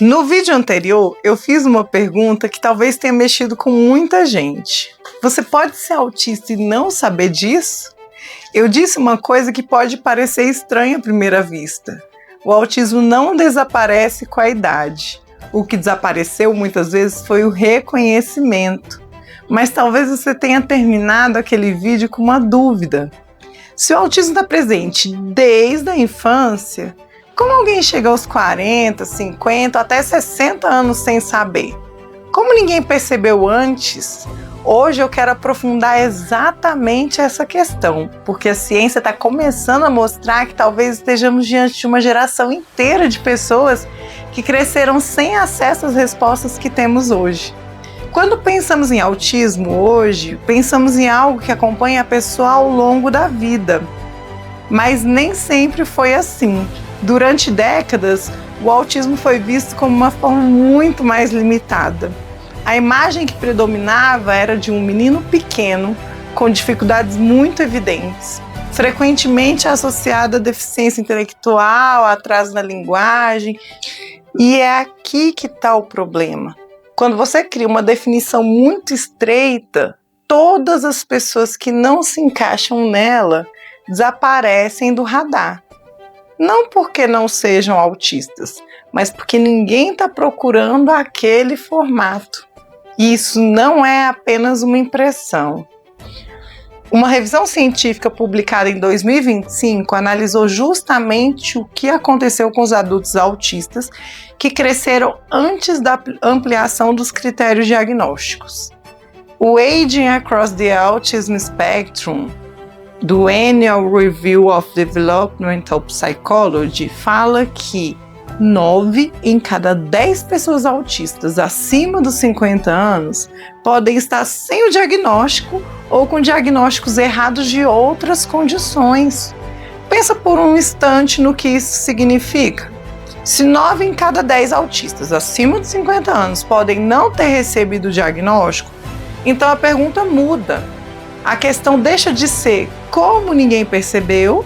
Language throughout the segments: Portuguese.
No vídeo anterior, eu fiz uma pergunta que talvez tenha mexido com muita gente. Você pode ser autista e não saber disso? Eu disse uma coisa que pode parecer estranha à primeira vista. O autismo não desaparece com a idade. O que desapareceu muitas vezes foi o reconhecimento. Mas talvez você tenha terminado aquele vídeo com uma dúvida. Se o autismo está presente desde a infância, como alguém chega aos 40, 50, até 60 anos sem saber? Como ninguém percebeu antes? Hoje eu quero aprofundar exatamente essa questão, porque a ciência está começando a mostrar que talvez estejamos diante de uma geração inteira de pessoas que cresceram sem acesso às respostas que temos hoje. Quando pensamos em autismo hoje, pensamos em algo que acompanha a pessoa ao longo da vida, mas nem sempre foi assim. Durante décadas, o autismo foi visto como uma forma muito mais limitada. A imagem que predominava era de um menino pequeno, com dificuldades muito evidentes, frequentemente associada a deficiência intelectual, atraso na linguagem. E é aqui que está o problema. Quando você cria uma definição muito estreita, todas as pessoas que não se encaixam nela desaparecem do radar. Não porque não sejam autistas, mas porque ninguém está procurando aquele formato. E isso não é apenas uma impressão. Uma revisão científica publicada em 2025 analisou justamente o que aconteceu com os adultos autistas que cresceram antes da ampliação dos critérios diagnósticos. O Aging Across the Autism Spectrum, do Annual Review of Developmental Psychology, fala que 9 em cada 10 pessoas autistas acima dos 50 anos podem estar sem o diagnóstico ou com diagnósticos errados de outras condições. Pensa por um instante no que isso significa. Se 9 em cada 10 autistas acima dos 50 anos podem não ter recebido o diagnóstico, então a pergunta muda. A questão deixa de ser como ninguém percebeu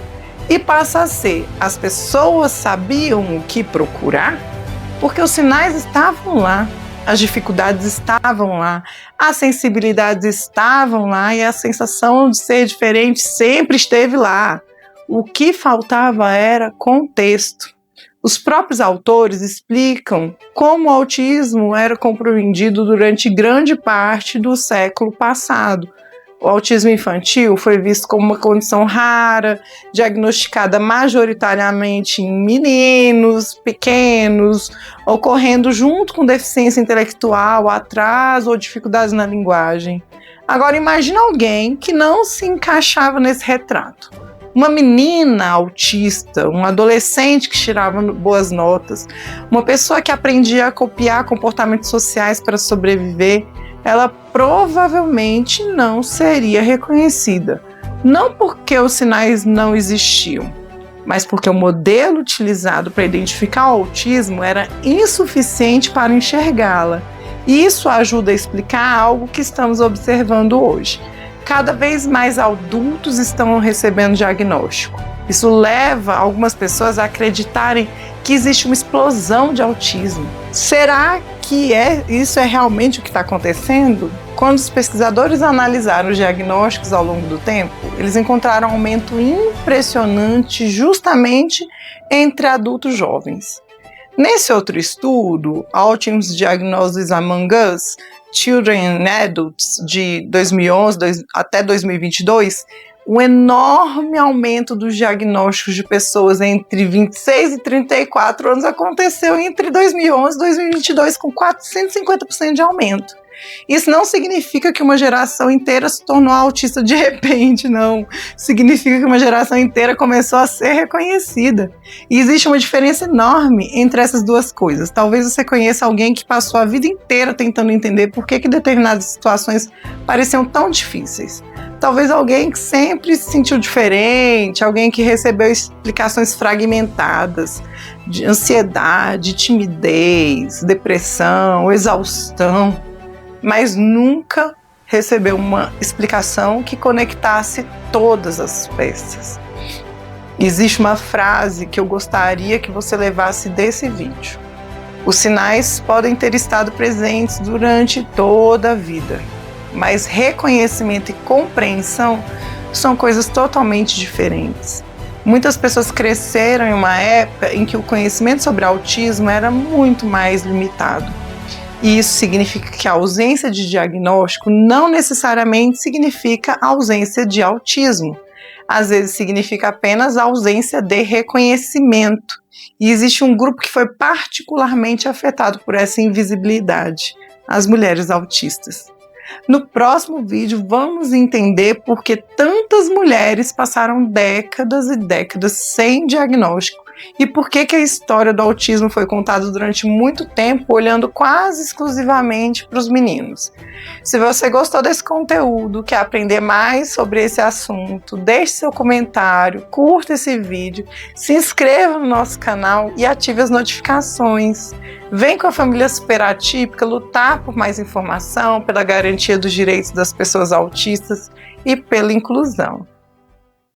e passa a ser: as pessoas sabiam o que procurar? Porque os sinais estavam lá, as dificuldades estavam lá, as sensibilidades estavam lá e a sensação de ser diferente sempre esteve lá. O que faltava era contexto. Os próprios autores explicam como o autismo era compreendido durante grande parte do século passado. O autismo infantil foi visto como uma condição rara, diagnosticada majoritariamente em meninos pequenos, ocorrendo junto com deficiência intelectual, atraso ou dificuldades na linguagem. Agora imagine alguém que não se encaixava nesse retrato. Uma menina autista, um adolescente que tirava boas notas, uma pessoa que aprendia a copiar comportamentos sociais para sobreviver, ela provavelmente não seria reconhecida. Não porque os sinais não existiam, mas porque o modelo utilizado para identificar o autismo era insuficiente para enxergá-la. E isso ajuda a explicar algo que estamos observando hoje. Cada vez mais adultos estão recebendo diagnóstico. Isso leva algumas pessoas a acreditarem que existe uma explosão de autismo. Será que isso é realmente o que está acontecendo? Quando os pesquisadores analisaram os diagnósticos ao longo do tempo, eles encontraram um aumento impressionante justamente entre adultos jovens. Nesse outro estudo, Autism Diagnosis Among Us, Children and Adults, de 2011 até 2022, um enorme aumento dos diagnósticos de pessoas entre 26 e 34 anos aconteceu entre 2011 e 2022, com 450% de aumento. Isso não significa que uma geração inteira se tornou autista de repente, não. Significa que uma geração inteira começou a ser reconhecida. E existe uma diferença enorme entre essas duas coisas. Talvez você conheça alguém que passou a vida inteira tentando entender por que determinadas situações pareciam tão difíceis. Talvez alguém que sempre se sentiu diferente, alguém que recebeu explicações fragmentadas de ansiedade, timidez, depressão, exaustão, mas nunca recebeu uma explicação que conectasse todas as peças. Existe uma frase que eu gostaria que você levasse desse vídeo. Os sinais podem ter estado presentes durante toda a vida, mas reconhecimento e compreensão são coisas totalmente diferentes. Muitas pessoas cresceram em uma época em que o conhecimento sobre autismo era muito mais limitado. E isso significa que a ausência de diagnóstico não necessariamente significa ausência de autismo. Às vezes significa apenas a ausência de reconhecimento. E existe um grupo que foi particularmente afetado por essa invisibilidade: as mulheres autistas. No próximo vídeo vamos entender por que tantas mulheres passaram décadas e décadas sem diagnóstico e por que a história do autismo foi contada durante muito tempo olhando quase exclusivamente para os meninos. Se você gostou desse conteúdo, quer aprender mais sobre esse assunto, deixe seu comentário, curta esse vídeo, se inscreva no nosso canal e ative as notificações. Vem com a família Superatípica lutar por mais informação, pela garantia dos direitos das pessoas autistas e pela inclusão.